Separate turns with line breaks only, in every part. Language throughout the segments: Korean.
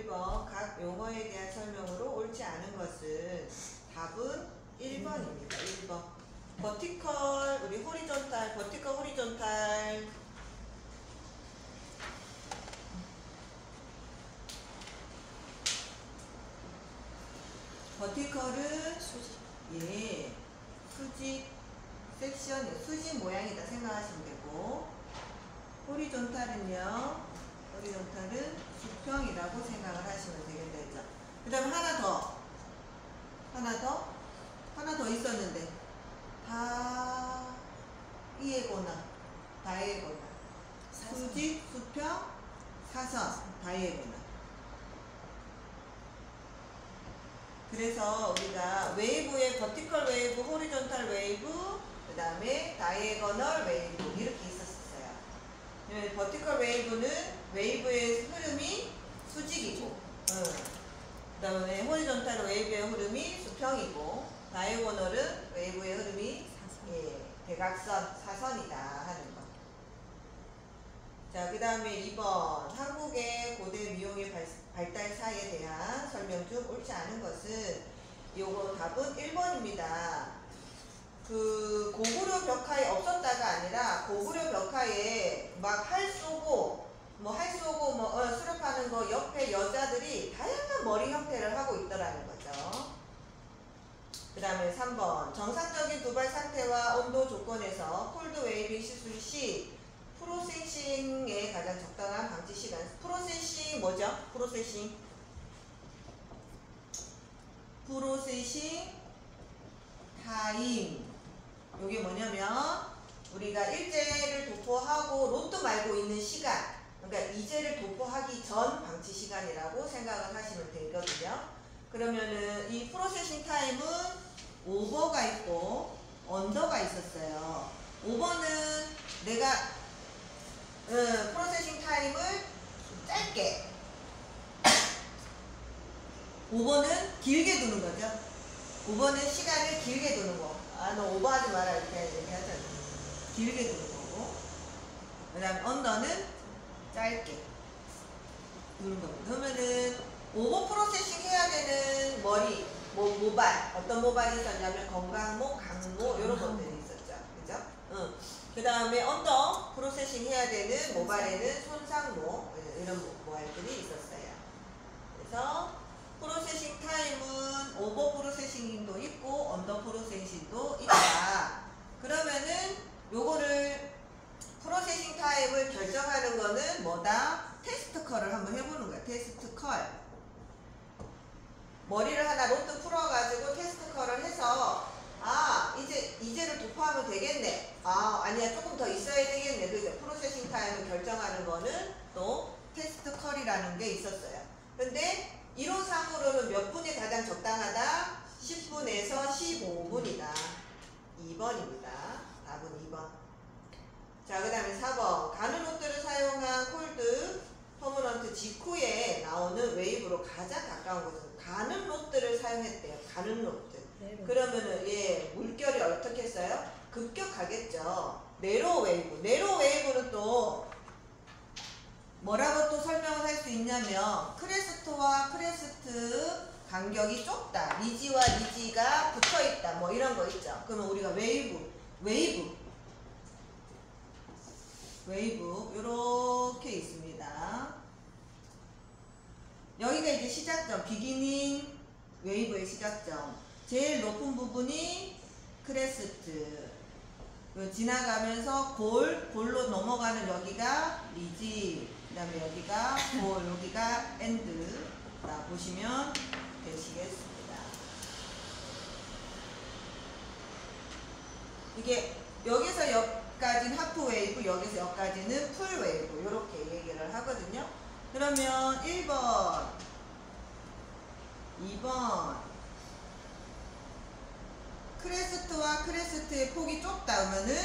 1번 각 용어에 대한 설명으로 옳지 않은 것은 답은 1번입니다. 1번. 버티컬, 우리 호리존탈, 버티컬, 호리존탈. 버티컬은 수직. 예. 수직 섹션, 수직 모양이다 생각하시면 되고, 호리존탈은요, 호리존탈은 수평이라고 생각을 하시면 되겠죠. 그 다음에 하나 더 있었는데, 다이에고널. 수직, 수평, 사선, 다이에고널. 그래서 우리가 웨이브의 버티컬 웨이브, 호리존탈 웨이브, 그 다음에 다이애고널 웨이브 이렇게 있었어요. 버티컬 웨이브는 웨이브의 흐름이 수직이고, 그 다음에 호리존탈 웨이브의 흐름이 수평이고, 다이애고널은 웨이브의 흐름이 대각선, 사선이다 하는 거. 자, 그 다음에 2번 한국의 고대 미용의 발달사에 대한 설명 중 옳지 않은 것은, 요거 답은 1번입니다. 그 고구려 벽화에 없었다가 아니라 고구려 벽화에 막 활 쏘고 수렵하는 거 옆에 여자들이 다양한 머리 형태를 하고 있더라는 거죠. 그 다음에 3번 정상적인 두발 상태와 온도 조건에서 콜드 웨이빙 시술 시 프로세싱의 가장 적당한 방치 시간. 프로세싱 뭐죠? 프로세싱 타임. 요게 뭐냐면 우리가 일제를 도포하고 로또 말고 있는 시간, 그러니까 이제를 도포하기 전 방치 시간이라고 생각을 하시면 되거든요. 그러면은 이 프로세싱 타임은 오버가 있고 언더가 있었어요. 오버는 내가 프로세싱 타임을 짧게, 오버는 길게 두는 거죠. 오버는 시간을 길게 두는 거. 너 오버하지 마라 이렇게 하잖아. 길게 두는 거고, 그 다음에 언더는 짧게 두는 겁니다. 그러면은 오버 프로세싱 해야 되는 머리, 모발, 어떤 모발이 있었냐면 건강모, 강모 이런 것들이 있었죠. 그죠? 그 다음에 언더 프로세싱 해야 되는 모발에는 손상모, 이런 모발들이 있었어요. 그래서 프로세싱 타임은 오버 프로세싱도 있고 언더 프로세싱도 있다. 그러면은 요거를 프로세싱 타임을 결정하는 거는 뭐다? 테스트 컬을 한번 해보는 거야. 테스트 컬. 머리를 하나 로트 풀어가지고 테스트 컬을 해서 이제를 도포하면 되겠네. 아니야, 조금 더 있어야 되겠네. 그죠? 프로세싱 타임을 결정하는 거는 또 테스트 컬이라는 게 있었어요. 근데 이론상으로는 몇 분이 가장 적당하다? 10분에서 15분이다. 2번입니다. 답은 2번. 자, 그 다음에 4번. 가는 로트를 사용한 콜드 퍼머넌트 직후에 나오는 웨이브로 가장 가까운 것은 가는 로트를 사용했대요. 가는 로트. 그러면은 물결이 어떻게 했어요? 급격하겠죠. 네로 웨이브. 네로 웨이브는 또 뭐라고 또 설명을 할 수 있냐면 크레스트와 크레스트 간격이 좁다. 리지와 리지가 붙어있다. 뭐 이런 거 있죠. 그러면 우리가 웨이브 요렇게 있습니다. 여기가 이제 시작점, 비기닝 웨이브의 시작점. 제일 높은 부분이 크레스트, 지나가면서 골로 넘어가는 여기가 리지, 그 다음에 여기가 골, 여기가 엔드. 보시면 되시겠습니다. 이게 여기서 여기까지는 하프 웨이브, 여기서 여기까지는 풀 웨이브, 이렇게 얘기를 하거든요. 그러면 1번, 2번 크레스트와 크레스트의 폭이 좁다 그러면은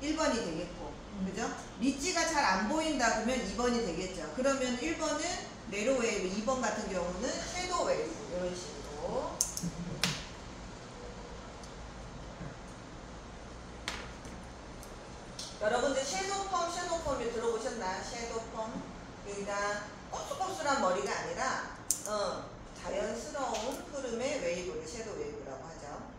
1번이 되겠고, 그죠? 리지가 잘 안 보인다 그러면 2번이 되겠죠. 그러면 1번은 네로 웨이브, 2번 같은 경우는 섀도우 웨이브, 이런 식으로. 여러분들 섀도우 펌이 들어보셨나요? 섀도우 펌. 그러니까 꼬슬꼬슬한 머리가 아니라 자연스러운 흐름의 웨이브를 섀도우 웨이브라고 하죠.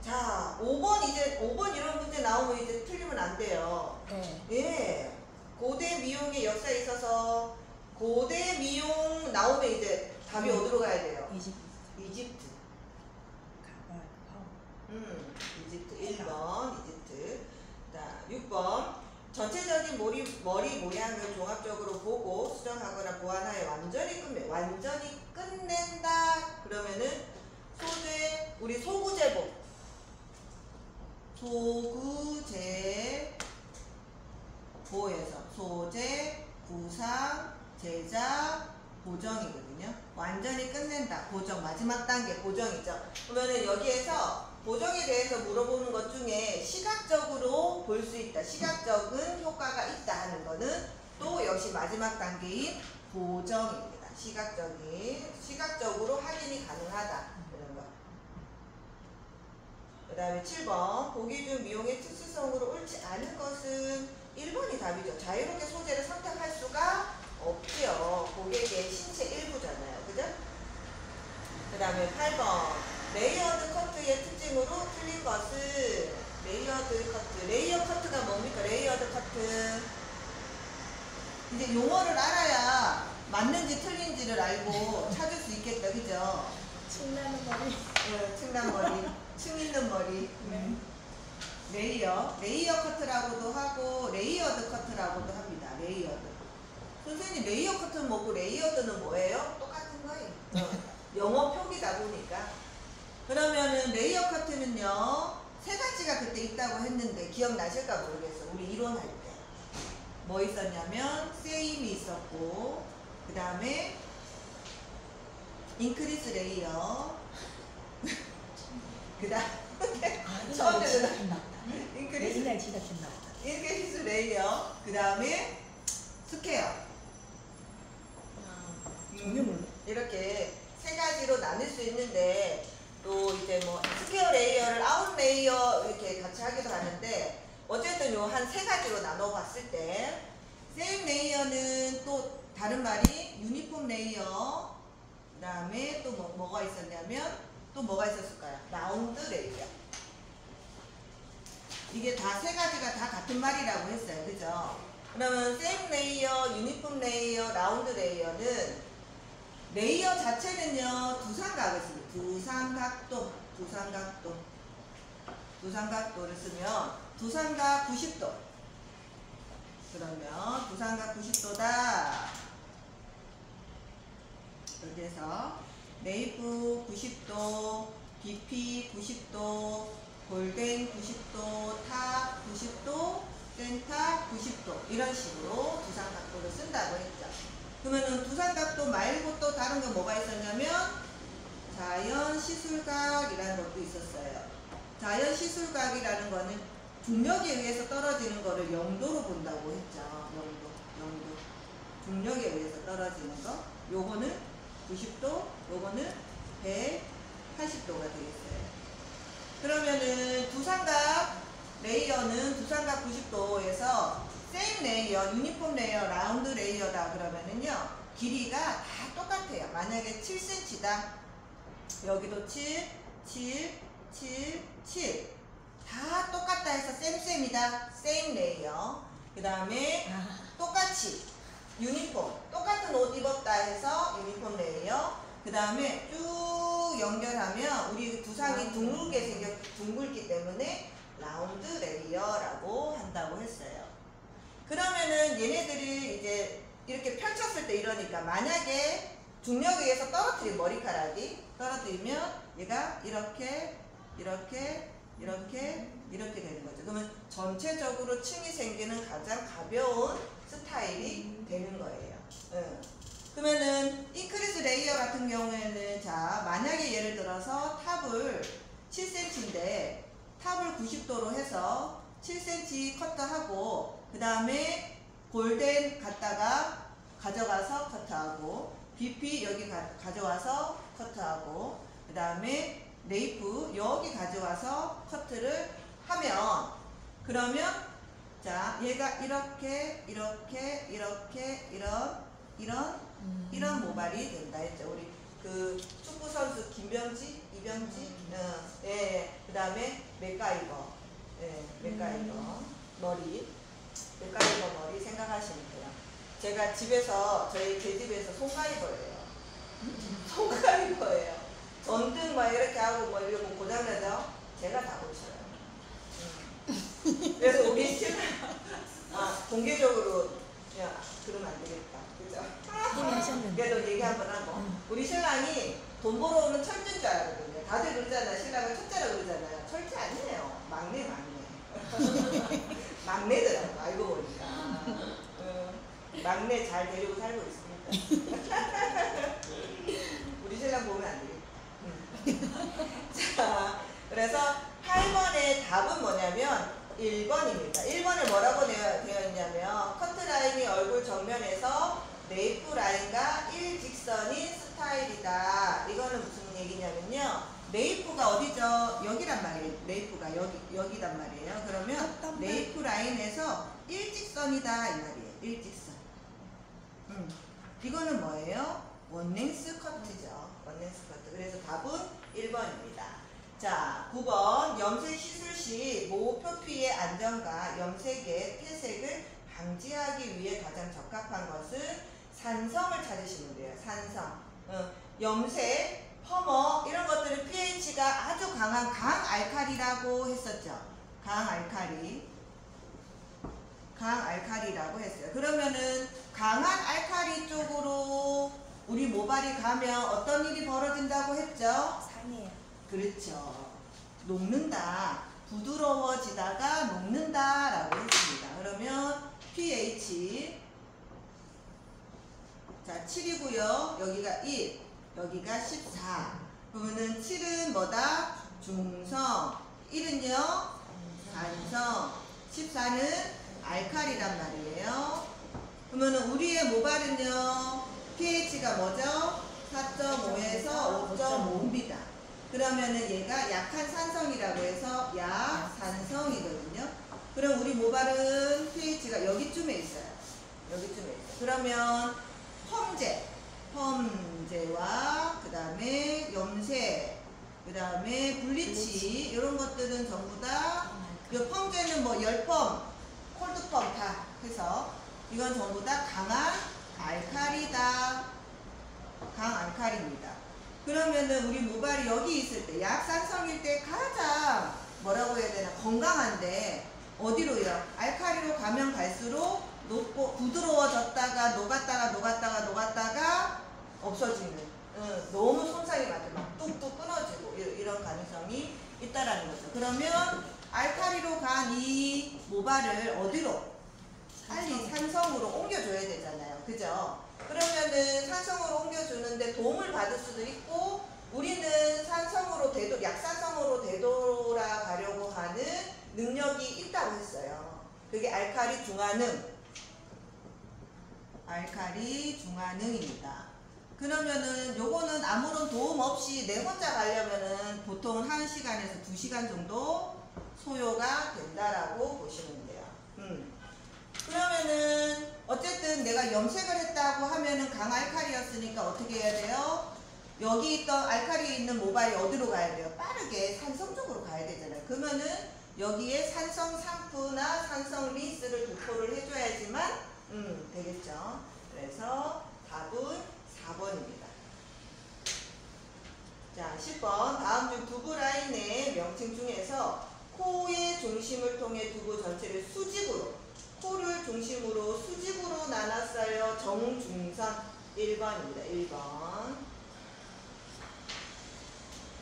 자, 5번 이런 문제 나오면 이제 틀리면 안 돼요.
네.
예. 고대 미용의 역사에 있어서 고대 미용 나오면 이제 답이 어디로 가야 돼요? 이집트. 이집트 1번 이집트. 자, 6번 전체적인 머리 모양을 종합적으로 보고 수정하거나 보완하여 완전히 끝낸다. 그러면은 소재 우리 소구제복 소구제보에서 소재 구상 제작 보정이거든요. 완전히 끝낸다. 보정 마지막 단계 보정이죠. 그러면은 여기에서 보정에 대해서 물어보는 것 중에 시각적으로 볼 수 있다. 시각적인 효과가 있다 하는 거는 또 역시 마지막 단계인 보정입니다. 시각적으로 확인이 가능하다. 이런 거. 그 다음에 7번 보기 중 미용의 특수성으로 옳지 않은 것은 1번이 답이죠. 자유롭게 소재를 선택할 수가 없지요. 고객의 신체 일부잖아요. 그죠? 그 다음에 8번 레이어드 커트의 특징으로 틀린 것은 레이어드 커트. 레이어 커트가 뭡니까? 레이어드 커트. 이제 용어를 알아야 맞는지 틀린지를 알고 찾을 수 있겠다. 그죠?
층 나는 머리.
네, 층난 머리. 층 있는 머리. 레이어 커트라고도 하고 레이어드 커트라고도 합니다. 레이어드. 선생님 레이어 커트는 뭐고 레이어드는 뭐예요? 똑같은 거예요. 영어 표기다 보니까. 그러면은 레이어 커트는요 3가지가 그때 있다고 했는데 기억나실까 모르겠어. 우리 이론할 때 뭐 있었냐면 세임이 있었고 그 다음에 인크리스 레이어 그 다음에 처음 들은 인크리스 레이어 그 다음에 스퀘어
종류물로
이렇게 3가지로 나눌 수 있는데 또 이제 뭐 스퀘어 레이어를 아웃 레이어 이렇게 같이 하기도 하는데 어쨌든 요 한 3가지로 나눠 봤을 때 세임 레이어는 또 다른 말이 유니폼 레이어 그 다음에 또 뭐가 있었냐면 또 뭐가 있었을까요? 라운드 레이어. 이게 다 3가지가 다 같은 말이라고 했어요. 그죠? 그러면 세임 레이어, 유니폼 레이어, 라운드 레이어는 레이어 자체는요 두삼각을 씁니다. 두삼각도를 쓰면 두삼각 90도. 그러면 두삼각 90도다. 여기에서 네이프 90도, BP 90도, 골덴 90도, 탑 90도, 센터 90도 이런 식으로 두삼각도를 쓴다고 했죠. 그러면은 두삼각도 말고 또 다른 게 뭐가 있었냐면 자연 시술각이라는 것도 있었어요. 자연 시술각이라는 거는 중력에 의해서 떨어지는 거를 영도로 본다고 했죠. 영도. 중력에 의해서 떨어지는 거. 요거는 90도, 요거는 180도가 되겠어요. 그러면은 두삼각 레이어는 두삼각 90도에서 세임 레이어, 유니폼 레이어, 라운드 레이어다 그러면은요 길이가 다 똑같아요. 만약에 7cm다 여기도 7 다 똑같다 해서 쌤쌤이다. 세임 레이어. 그 다음에 똑같이 유니폼 똑같은 옷 입었다 해서 유니폼 레이어. 그 다음에 쭉 연결하면 우리 두상이 둥글기 때문에 라운드 레이어라고 한다고 했어요. 그러면은 얘네들이 이제 이렇게 펼쳤을 때 이러니까 만약에 중력에 의해서 떨어뜨린 머리카락이 떨어뜨리면 얘가 이렇게 되는 거죠. 그러면 전체적으로 층이 생기는 가장 가벼운 스타일이 되는 거예요. 그러면은 인크리스 레이어 같은 경우에는 자 만약에 예를 들어서 탑을 7cm인데 탑을 90도로 해서 7cm 커트하고 그 다음에 골덴 갖다가 가져가서 커트하고 BP 여기 가져와서 커트하고 그 다음에 레이프 여기 가져와서 커트를 하면 그러면 자 얘가 이런 모발이 된다 했죠. 우리 그 축구 선수 김병지, 이병지, 예, 그 다음에 맥가이버, 예, 맥가이버 머리, 맥가이버 머리 생각하시면 돼요. 제가 집에서 제 집에서 송가이버예요. 송가이버예요. 전등 막 이렇게 하고 뭐 이러고 고장나죠? 제가 다 고쳐요. 그래서 우리 신랑 공개적으로 야 그러면 안 되겠다. 그죠?
이미 하셨는데.
그래도 얘기 한번 하고 우리 신랑이 돈 벌어오는 철저인 줄 알거든요. 다들 그러잖아요. 신랑은 첫째라고 그러잖아요. 철저 아니에요. 막내. 막내더라고 알고 보니까. 막내 잘 데리고 살고 있습니다. 우리 신랑 보면 안 되겠다. 자, 그래서 8번의 답은 뭐냐면 1번입니다. 1번에 뭐라고 되어 있냐면 커트라인이 얼굴 정면에서 네이프 라인과 일직선인 스타일이다. 이거는 무슨 얘기냐면요. 네이프가 어디죠? 여기란 말이에요. 네이프가 여기단 말이에요. 그러면 네이프 라인에서 일직선이다 이 말이에요. 일직선. 이거는 뭐예요? 원랭스 커트죠. 원랭스 커트. 그래서 답은 1번입니다. 자, 9번 염색 시술 시 모 표피의 안정과 염색의 퇴색을 방지하기 위해 가장 적합한 것은 산성을 찾으시면 돼요. 산성. 염색, 펌어 이런 것들은 pH가 아주 강한 강알칼리라고 했었죠. 강알칼리라고 했어요. 그러면은 강한 알칼리 쪽으로 우리 모발이 가면 어떤 일이 벌어진다고 했죠?
상해요.
그렇죠. 녹는다. 부드러워지다가 녹는다 라고 했습니다. 그러면 pH 자 7이고요. 여기가 1, 여기가 14. 그러면은 7은 뭐다? 중성. 1은요? 산성. 14는 알칼리란 말이에요. 그러면은 우리의 모발은요? pH가 뭐죠? 4.5에서 5.5입니다. 그러면은 얘가 약한 산성이라고 해서 약산성이거든요. 그럼 우리 모발은 pH가 여기쯤에 있어요. 그러면 펌제와 그 다음에 염색, 그 다음에 블리치 이런 것들은 전부 다 펌제는 뭐 열펌, 콜드펌 다 해서 이건 전부 다 강한 알칼리입니다. 그러면은 우리 모발이 여기 있을 때 약산성일 때 가장 뭐라고 해야 되나 건강한데 어디로요? 알칼리로 가면 갈수록 녹고 부드러워졌다가 녹았다가 없어지는 너무 손상이 많죠. 막 뚝뚝 끊어지고 이런 가능성이 있다라는 거죠. 그러면 알칼리로 간 이 모발을 어디로? 빨리 산성으로 옮겨줘야 되잖아요. 그죠? 그러면은 산성으로 옮겨주는데 도움을 받을 수도 있고 우리는 약산성으로 되돌아가려고 하는 능력이 있다고 했어요. 그게 알칼리 중화능입니다. 그러면은 요거는 아무런 도움 없이 내 혼자 가려면은 보통 1시간에서 2시간 정도 소요가 된다라고 보시면 돼요. 그러면은 어쨌든 내가 염색을 했다고 하면은 강알칼리였으니까 어떻게 해야 돼요? 여기 있던 알칼리 있는 모발이 어디로 가야 돼요? 빠르게 산성 쪽으로 가야 되잖아요. 그러면은 여기에 산성 샴푸나 산성 린스를 도포를 해줘야지만 되겠죠. 그래서 답은 4번입니다. 자, 10번 다음 중 두부 라인의 명칭 중에서 코의 중심을 통해 두부 전체를 코를 중심으로 수직으로 나눴어요. 정중선 1번입니다. 1번.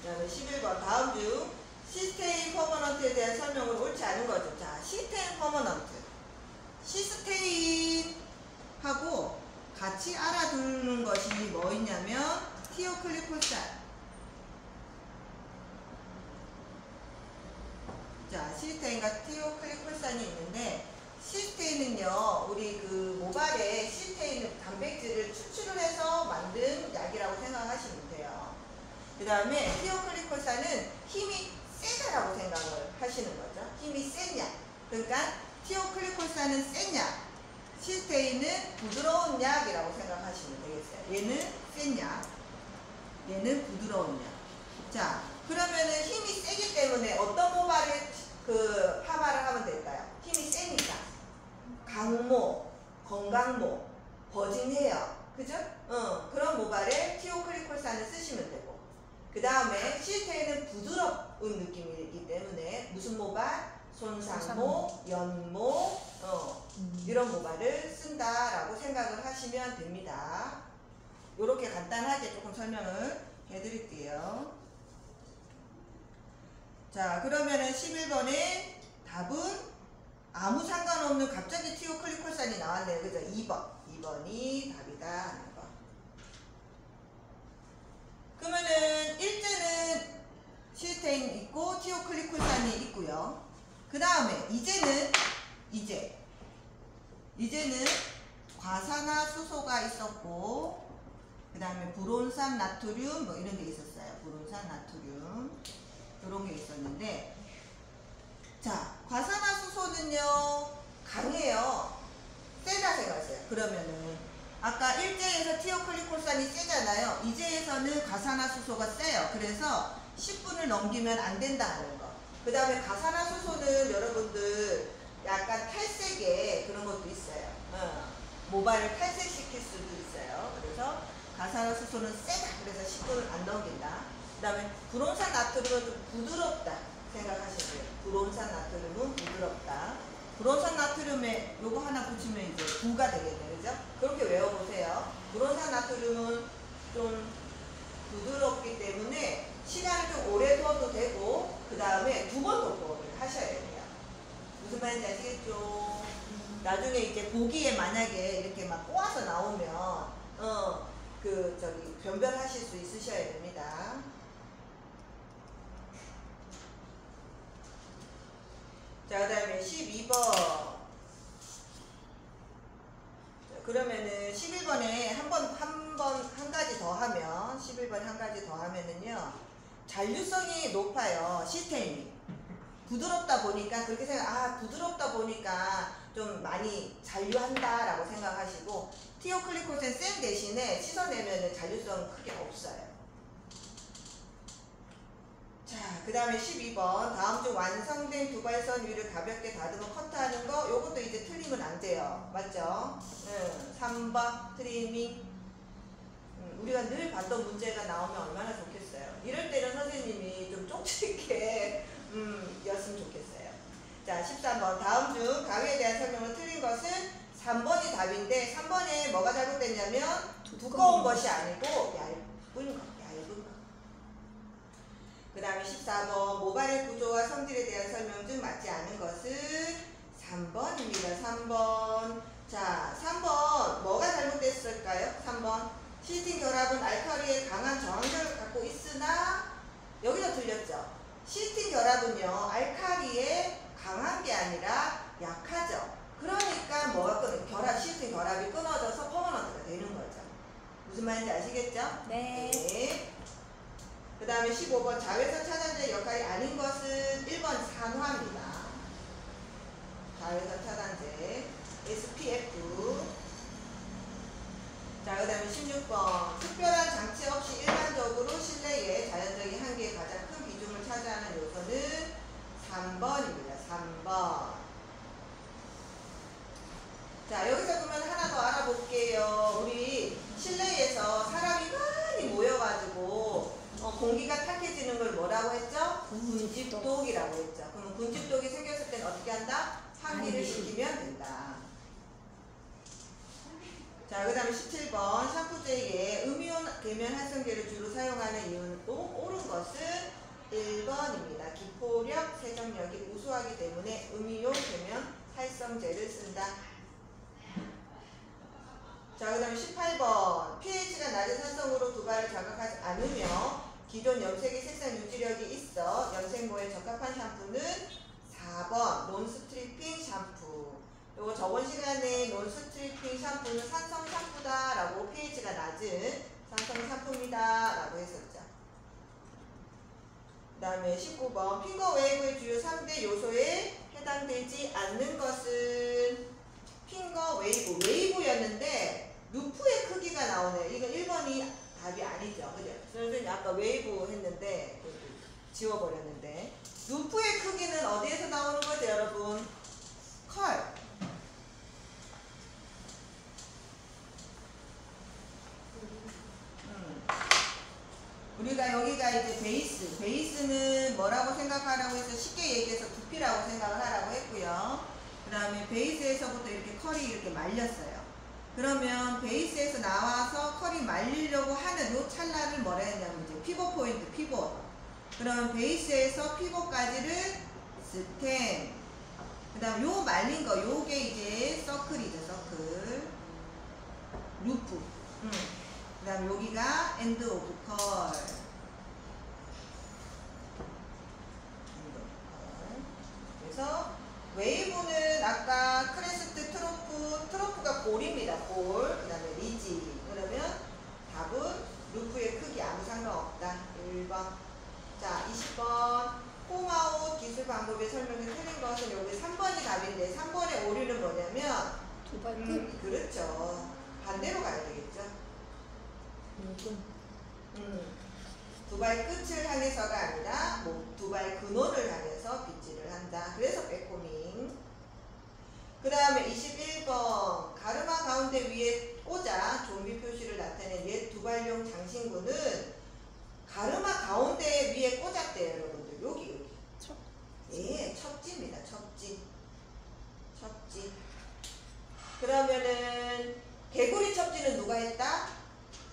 그 다음에 11번 다음 중 시스테인 퍼머넌트에 대한 설명은 옳지 않은 거죠. 자, 시스테인 퍼머넌트. 시스테인하고 같이 알아두는 것이 뭐 있냐면 티오클리콜산. 자, 시스테인과 티오클리콜산이 있는데 시스테인은요, 우리 그 모발에 시스테인 단백질을 추출을 해서 만든 약이라고 생각하시면 돼요. 그 다음에 티오클리콜산은 힘이 세다라고 생각을 하시는 거죠. 힘이 센 약. 그러니까 티오클리콜산은 센 약, 시스테인은 부드러운 약이라고 생각하시면 되겠어요. 얘는 센 약. 얘는 부드러운 면. 자, 그러면은 힘이 세기 때문에 어떤 모발을 파마를 하면 될까요? 힘이 세니까. 강모, 건강모, 버진 헤어. 그죠? 그런 모발에 티오크리콜산을 쓰시면 되고. 그 다음에 시스테인은 부드러운 느낌이기 때문에 무슨 모발? 손상모, 연모, 이런 모발을 쓴다라고 생각을 하시면 됩니다. 이렇게 간단하게 조금 설명을 해드릴게요. 자, 그러면은 11번의 답은 아무 상관없는 갑자기 티오클리콜산이 나왔네요. 그죠? 2번이 답이다 하는 거. 그러면은 1제는 시스테인 있고 티오클리콜산이 있고요. 그 다음에 이제는 과산화수소가 있었고, 그 다음에 불온산 나트륨 뭐 이런 게 있었어요. 불온산 나트륨 이런 게 있었는데, 자, 과산화수소는요 강해요. 세다 생각하세요. 그러면은 아까 1제에서 티오클리콜산이 세잖아요. 2제에서는 과산화수소가 세요. 그래서 10분을 넘기면 안 된다는 거. 그 다음에 과산화수소는 여러분들 약간 탈색에 그런 것도 있어요. 모발을 탈색시킬 수도 있어요. 그래서 과산화수소는 세다. 그래서 10분을 안 넘긴다. 그 다음에 불온산 나트륨은 좀 부드럽다 생각하시면 돼요. 불온산 나트륨은 부드럽다. 불온산 나트륨에 요거 하나 붙이면 이제 부가 되겠네요. 그죠? 그렇게 외워보세요. 불온산 나트륨은 좀 부드럽기 때문에 시간을 좀 오래 둬도 되고, 그 다음에 2번 도포를 하셔야 돼요. 무슨 말인지 아시겠죠? 나중에 이제 보기에 만약에 이렇게 막 꼬아서 나오면 변별하실 수 있으셔야 됩니다. 자, 그 다음에 12번. 그러면은 11번에 한 가지 더 하면, 11번에 한 가지 더 하면은요, 잔류성이 높아요. 시스테인이. 부드럽다 보니까, 그렇게 부드럽다 보니까 좀 많이 잔류한다라고 생각하시고, 티오클리콜산 쌤 대신에 씻어내면은 잔류성 크게 없어요. 자, 그 다음에 12번. 다음 중 완성된 두발선 위를 가볍게 다듬어 커트하는 거, 요것도 이제 틀리면 안 돼요. 맞죠? 3번 트리밍. 우리가 늘 봤던 문제가 나오면 얼마나 좋겠어요. 이럴 때는 선생님이 좀 쪽집게 였으면 좋겠어요. 자, 13번. 다음 중 가위에 대한 설명을 틀린 것은 3번이 답인데, 3번에 뭐가 잘못됐냐면 두꺼운 것이 아니고 얇은 것. 그 다음에 14번. 모발의 구조와 성질에 대한 설명 중 맞지 않은 것은 3번입니다. 3번. 자, 3번. 뭐가 잘못됐을까요? 3번. 시스틴 결합은 알칼리의 강한 저항력을 갖고 있으나, 여기서 틀렸죠. 시스틴 결합은요, 알칼리의 강한 게 아니라 약하죠. 그러니까 시스틴 결합이 끊어져서 퍼머넌트가 되는 거죠. 무슨 말인지 아시겠죠?
네.
그 다음에 15번. 자외선 차단제 역할이 아닌 것은 1번 산화입니다. 자외선 차단제 SPF. 자, 그 다음에 16번. 특별한 장치 없이 일반적으로 실내의 자연적인 한계에 가장 큰 비중을 차지하는 요소는 3번입니다. 3번. 자, 여기서 그러면 하나 더 알아볼게요. 우리 실내에서 사람이 많이 모여가지고 공기가 탁해지는 걸 뭐라고 했죠? 군집독이라고 했죠. 그럼 군집독이 생겼을 때는 어떻게 한다? 환기를 시키면 된다. 자, 그 다음에 17번. 샴푸제에 음이온 계면 활성제를 주로 사용하는 이유는 또 옳은 것은 1번입니다. 기포력, 세정력이 우수하기 때문에 음이온 계면 활성제를 쓴다. 자, 그 다음에 18번. pH가 낮은 산성으로 두발을 자극하지 않으며 기존 염색의 색상 유지력이 있어 염색모에 적합한 샴푸는 4번 논스트리핑 샴푸. 요거 저번 시간에 논스트리핑 샴푸는 산성 샴푸다 라고, pH가 낮은 산성 샴푸입니다 라고 했었죠. 그 다음에 19번. 핑거 웨이브의 주요 3대 요소에 해당되지 않는 것은 핑거 웨이브였는데 루프의 크기가 나오네요. 이건 1번이 답이 아니죠. 그죠? 선생님이 아까 웨이브 했는데 지워버렸는데 루프의 크기는 어디에서 나오는 거죠, 여러분? 컬. 우리가 여기가 이제 베이스. 베이스는 뭐라고 생각하라고 해서 쉽게 얘기해서 두피라고 생각을 하라고 했고요. 그 다음에 베이스에서부터 이렇게 컬이 이렇게 말렸어요. 그러면 베이스에서 나와서 컬이 말리려고 하는 요 찰나를 뭐라 했냐면 이제 피벗 포인트, 피벗. 그러면 베이스에서 피벗까지를 스템. 그 다음 요 말린 거, 요게 이제 서클이죠, 서클. 루프. 그 다음 여기가 엔드 오브 컬. 그래서 웨이브는 아까 크레스트, 트로프가 골입니다. 골. 그 다음에 리지. 그러면 답은 루프의 크기 아무 상관없다. 1번. 자, 20번. 홈아웃 기술 방법의 설명이 틀린 것은 여기 3번이 답인데 3번의 오류는 뭐냐면
두발 끝.
그렇죠. 반대로 가야 되겠죠. 두 발 끝을 향해서가 아니라 두 발 근원을 향해서 빗질을 한다. 그래서 백코밍. 그 다음에 21번 가르마 가운데 위에 꽂아 좀비 표시를 나타낸 옛 두발용 장신구는 가르마 가운데 위에 꽂았대요, 여러분들. 여기. 예, 첩지입니다. 첩지. 그러면 개구리 첩지는 누가 했다?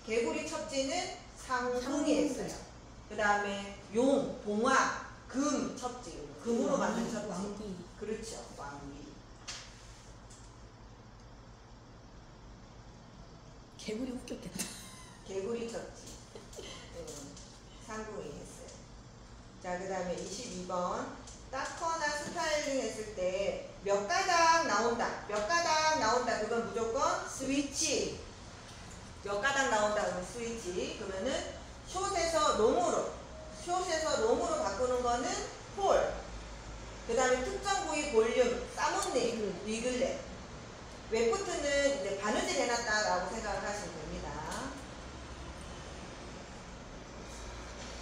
개구리 첩지는 상궁이 했어요. 그 다음에 용, 봉화, 금 첩지. 금으로 만든 첩지.
왕기.
그렇죠. 왕기.
개구리 웃겼겠다.
개구리 쳤지. 상궁이 했어요. 자, 그 다음에 22번. 닦거나 스타일링 했을 때 몇 가닥 나온다. 몇 가닥 나온다. 그건 무조건 스위치. 몇 가닥 나온다. 그러면 스위치. 그러면은 숏에서 롱으로. 바꾸는 거는 폴. 그 다음에 특정 부위 볼륨, 사모님, 위글렛. 웨프트는 이제 바느질 해놨다라고 생각을 하시면 됩니다.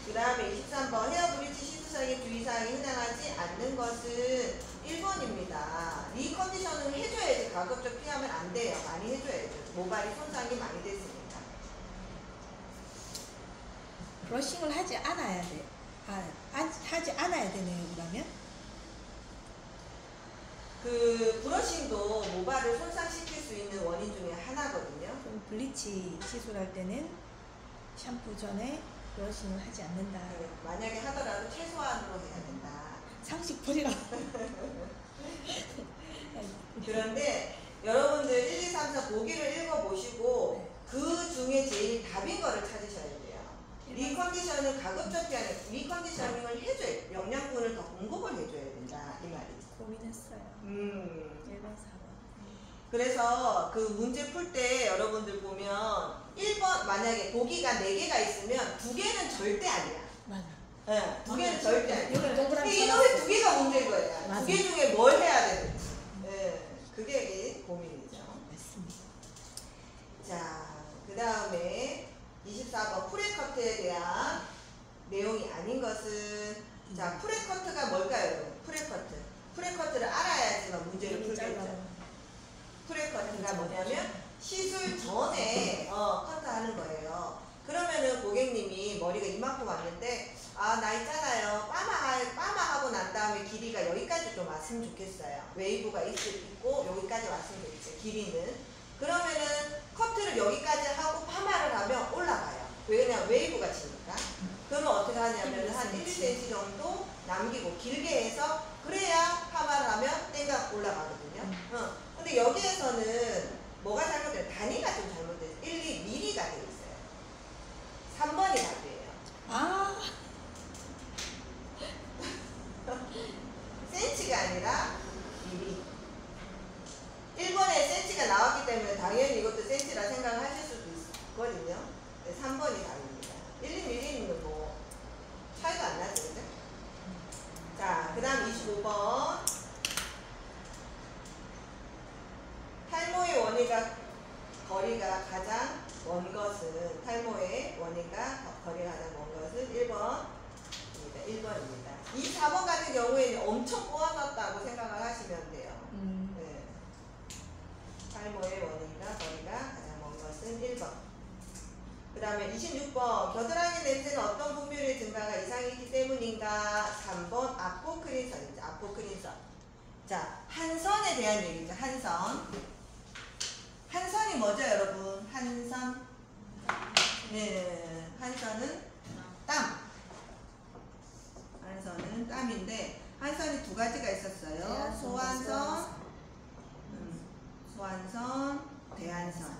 그 다음에 23번 헤어 브릿지 시스상의 주의사항이 해당하지 않는 것은 1번입니다. 리컨디셔닝을 해줘야지. 가급적 피하면 안 돼요. 많이 해줘야죠. 모발이 손상이 많이 됐으니까.
브러싱을 하지 않아야 돼. 하지 않아야 되네요, 그러면.
그 브러싱도 모발을 손상시킬 수 있는 원인 중에 하나거든요.
그럼 블리치 시술할 때는 샴푸 전에 브러싱을 하지 않는다.
네, 만약에 하더라도 최소한으로 해야 된다.
상식 버리라.
그런데 여러분들 1, 2, 3, 4 보기를 읽어보시고 그 중에 제일 답인 거를 찾으셔야 돼요. 리컨디셔는 가급적 피하는 리컨디셔닝을 해줘야 영양분을 더 공급을 해줘야 된다. 이 말이죠.
고민했어요. 1번, 4번.
그래서 그 문제 풀 때 여러분들 보면 1번 만약에 보기가 4개가 있으면 2개는 절대 아니야.
맞아.
네, 2개는 절대 아니야.
여기 동그라미
근데 이놈의 2개가 문제인 거야.
맞아.
2개 중에 뭘 해야 되는지. 네, 그게 고민이죠.
맞습니다.
자, 그 다음에 24번 프레커트에 대한 내용이 아닌 것은 자, 프레커트가 뭘까요? 프레커트를 알아야지만 문제를 풀겠죠. 프레커트가 뭐냐면 시술 전에 커트하는 거예요. 그러면은 고객님이 머리가 이만큼 왔는데 나 있잖아요. 파마하고 난 다음에 길이가 여기까지 좀 왔으면 좋겠어요. 웨이브가 있고 여기까지 왔으면 좋겠어요. 길이는. 그러면은 커트를 여기까지 하고 파마를 하면 올라가요. 왜냐면 웨이브가 지니까. 그러면 어떻게 하냐면 한 1cm 정도 남기고 길게 해서 그래야 파마를 하면 땡가 올라가거든요. 근데 여기에서는 뭐가 잘못돼요? 단위가 좀 잘못돼요. 1, 2mm가 되어 있어요. 3번이 답이에요. 센치가 아니라 미리. 1번에 센치가 나왔기 때문에 당연히 이것도 센치라 생각을 하실 수도 있거든요. 3번이 답입니다. 1mm는 뭐 차이가 안 나죠, 그죠? 자, 그 다음 25번. 탈모의 거리가 거리가 가장 먼 것은 1번입니다. 1번입니다. 이 4번 같은 경우에는 엄청 꼬아놨다고 생각을 하시면 돼요. 네. 탈모의 원인과 거리가 가장 먼 것은 1번. 그 다음에 26번. 겨드랑이 냄새는 어떤 분비율의 증가가 이상이기 때문인가? 3번 아포크린선이죠. 아포크린선. 자, 한선에 대한 얘기죠. 한선. 한선이 뭐죠, 여러분? 한선. 네, 한선은 땀. 한선은 땀인데 한선이 두 가지가 있었어요. 소한선, 소한선, 대한선.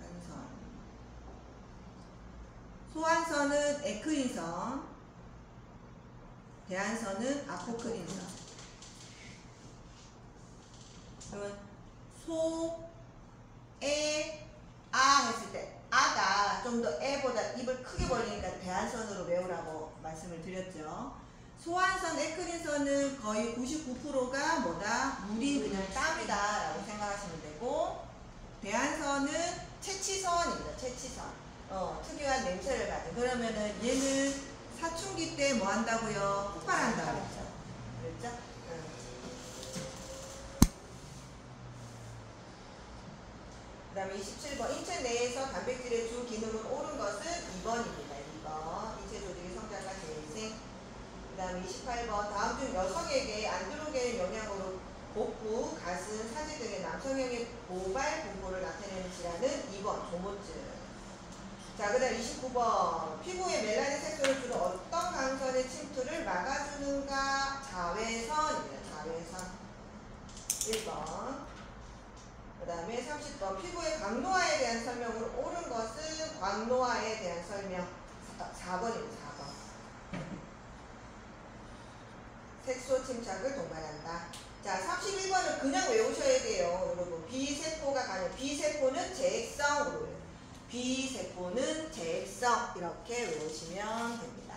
한선. 소한선은 에크린선, 대한선은 아포크린선. 그러면 소, 에, 아 했을 때 아가 좀 더 에보다 입을 크게 벌리니까 대한선으로 외우라고 말씀을 드렸죠. 소한선, 에크린선은 거의 99%가 뭐다? 물이 그냥 땀이다 라고 생각하시면 되고, 대한선은 채취선입니다. 채취선. 특유한 냄새를 가진. 그러면은 얘는 사춘기 때 뭐 한다고요? 폭발한다고 했죠. 그랬죠? 그 다음에 27번. 인체 내에서 단백질의 주 기능은 옳은 것은 2번입니다. 2번. 인체 조직의 성장과 재생. 그 다음에 28번. 다음 중 여성에게 안드로겐 영향으로 복부, 가슴, 사지 등의 남성형의 모발 분포를 나타내는 질환은 2번. 조모증. 자, 그 다음 29번. 피부에 멜라닌 색소를 주는 어떤 강선의 침투를 막아주는가? 자외선입니다. 자외선. 1번. 그 다음에 30번. 피부의 강노화에 대한 설명으로 옳은 것은 광노화에 대한 설명. 4번입니다. 4번. 색소 침착을 동반한다. 자, 31번은 그냥 외우셔야 돼요. 여러분. B세포가 가는, B세포는 재액성으로 외워요. B세포는 재액성. 이렇게 외우시면 됩니다.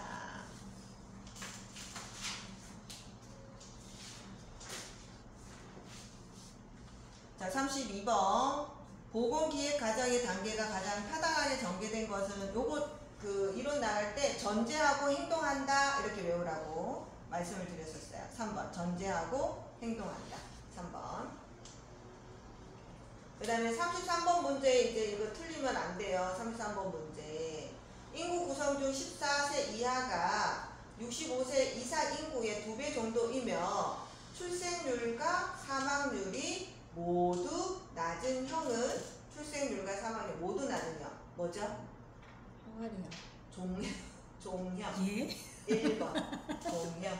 자, 32번. 보건기획 과정의 단계가 가장 타당하게 전개된 것은 요거 이론 나갈 때 전제하고 행동한다 이렇게 외우라고 말씀을 드렸었어요. 3번. 전제하고 행동한다. 3번. 그 다음에 33번 문제, 이제 이거 틀리면 안 돼요. 33번 문제. 인구 구성 중 14세 이하가 65세 이상 인구의 2배 정도이며 출생률과 사망률이 모두 낮은 형은, 출생률과 사망률 모두 낮은 형 뭐죠?
항아리요.
종형.
예?
1번. 종형.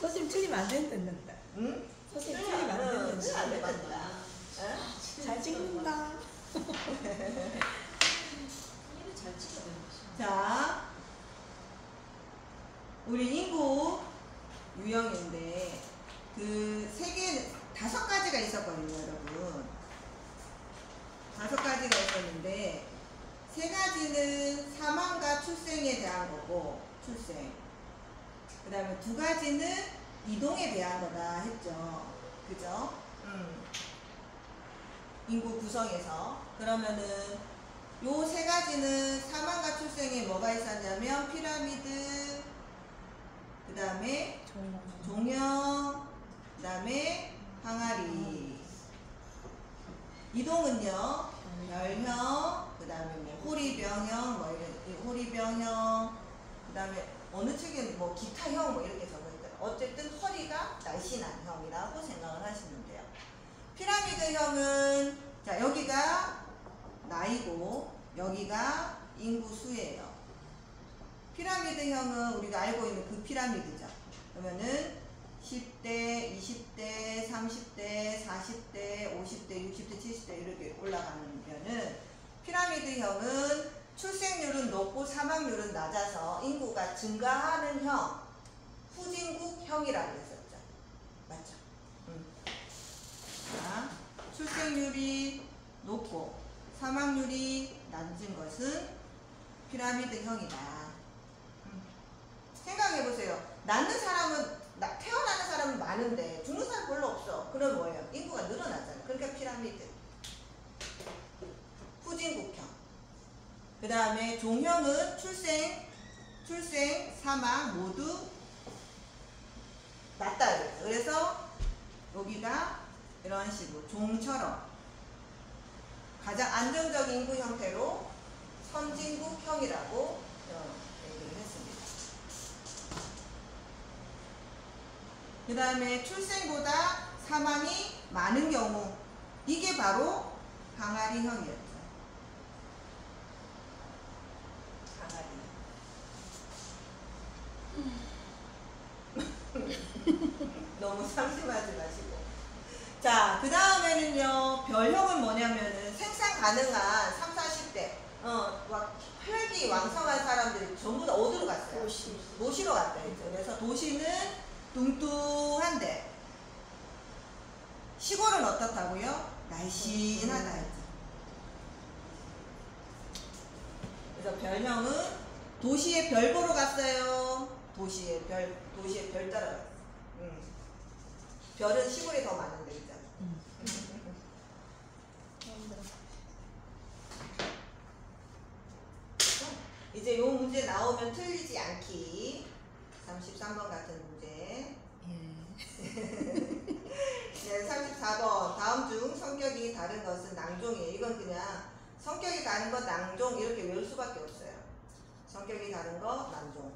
선생님 틀리면 안 된다는데.
응?
선생님 틀리면 안 된다는데.
안 된다.
잘 찍는다.
자, 우리 인구 유형인데 그 5가지가 있었거든요, 여러분. 5가지가 있었는데 3가지는 사망과 출생에 대한 거고, 출생. 그 다음에 2가지는 이동에 대한 거다 했죠. 그죠? 인구 구성에서. 그러면은 요 3가지는 사망과 출생에 뭐가 있었냐면 피라미드, 그 다음에 종형, 그 다음에 항아리. 이동은요 별형, 그 다음에 뭐 호리병형, 뭐 이런 호리병형, 그 다음에 어느 책에 뭐 기타형 뭐 이렇게 적어있더라고요. 어쨌든 허리가 날씬한 형이라고 생각을 하시면 돼요. 피라미드형은, 자, 여기가 나이고 여기가 인구수예요. 피라미드형은 우리가 알고 있는 그 피라미드죠. 그러면은 10대, 20대, 30대, 40대, 50대, 60대, 70대 이렇게 올라가면은 피라미드형은 출생률은 높고 사망률은 낮아서 인구가 증가하는 형, 후진국형이라고 했었죠. 맞죠? 자, 출생률이 높고 사망률이 낮은 것은 피라미드형이다. 생각해보세요. 태어나는 사람은 많은데 죽는 사람 별로 없어. 그럼 뭐예요? 인구가 늘어나잖아요. 그러니까 피라미드. 후진국형. 그 다음에 종형은 출생, 사망 모두 맞다. 그래서 여기가 이런 식으로 종처럼 가장 안정적인 인구 형태로 선진국형이라고 얘기를 했습니다. 그 다음에 출생보다 사망이 많은 경우, 이게 바로 항아리형이었죠. 너무 상심하지 마시고. 자, 그 다음에는요, 별형은 뭐냐면은 생산 가능한 3, 40대, 막 혈기 왕성한 사람들이 전부 다 어디로 갔어요? 도시로 갔다 했죠. 그래서 도시는 뚱뚱한데, 시골은 어떻다고요? 날씬하다 했죠. 그래서 별형은 도시에 별 보러 갔어요. 도시에 별 따라갔어요. 별은 시골에 더 많은데, 그죠? 이제 요 문제 나오면 틀리지 않기. 33번 같은 문제. 네, 34번. 다음 중 성격이 다른 것은 낭종이에요. 이건 그냥 성격이 다른 것 낭종 이렇게 외울 수밖에 없어요. 성격이 다른 것 낭종.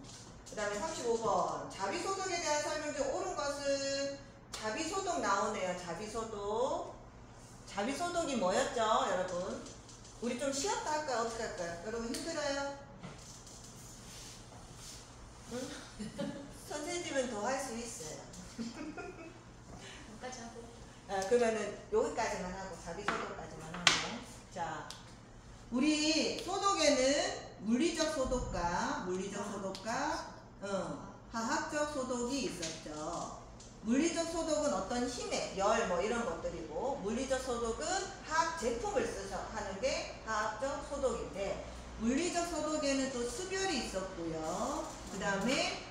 그 다음에 35번. 자비소득에 대한 설명 중 옳은 것은 자비소득 나오네요. 자비소득. 자비소득이 뭐였죠, 여러분? 우리 좀 쉬었다 할까요? 어떻게 할까요? 여러분 힘들어요? 응? 선생님은 더 할 수 있어요.
여기까지 하고.
그러면은 여기까지만 하고 자비소득까지만 하고. 자, 우리 소득에는 물리적 소득과 화학적 소득이 있었죠. 물리적 소득은 어떤 힘의 열 뭐 이런 것들이고, 물리적 소득은 화학 제품을 써서 하는 게 화학적 소득인데, 물리적 소득에는 또 수별이 있었고요. 그 다음에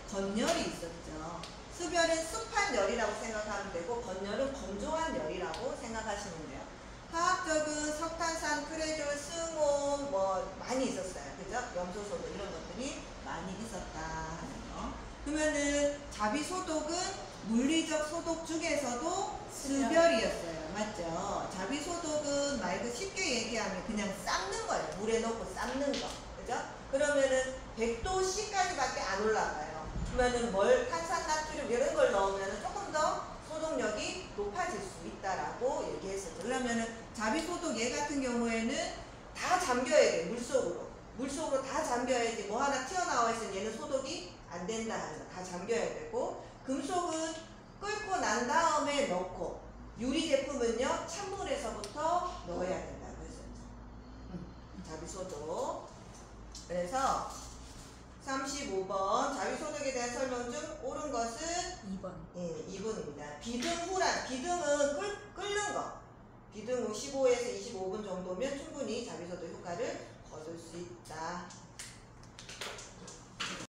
건열이 있었죠. 수별은 습한 열이라고 생각하면 되고, 건열은 건조한 열이라고 생각하시면 돼요. 화학적은 석탄산, 크레졸, 승온 뭐 많이 있었어요. 그죠? 염소소득 이런 것들이 많이 있었다 하는 거. 그러면은 자비소득은 물리적 소득 중에서도 수별이었어요. 맞죠? 자비소득은 말 그 쉽게 얘기하면 그냥 삶는 거예요. 물에 넣고 삶는 거. 그죠? 그러면은 100도씨까지밖에 안 올라가요. 그러면은 탄산, 나트륨 이런 걸 넣으면 조금 더 소독력이 높아질 수 있다라고 얘기했었죠. 그러면은 자비소득 얘 같은 경우에는 다 잠겨야 돼. 물속으로 다 잠겨야지 뭐 하나 튀어나와 있으면 얘는 소독이 안 된다 하죠. 다 잠겨야 되고, 금속은 끓고 난 다음에 넣고, 유리 제품은요 찬물에서부터 넣어야 된다고 했었죠. 자비소득. 그래서 35번 자비소득에 대한 설명 중 옳은 것은
2번.
예, 2번입니다. 비등후란, 비등은 끓는 거. 비등 후 15에서 25분 정도면 충분히 자비소득 효과를 거둘 수 있다.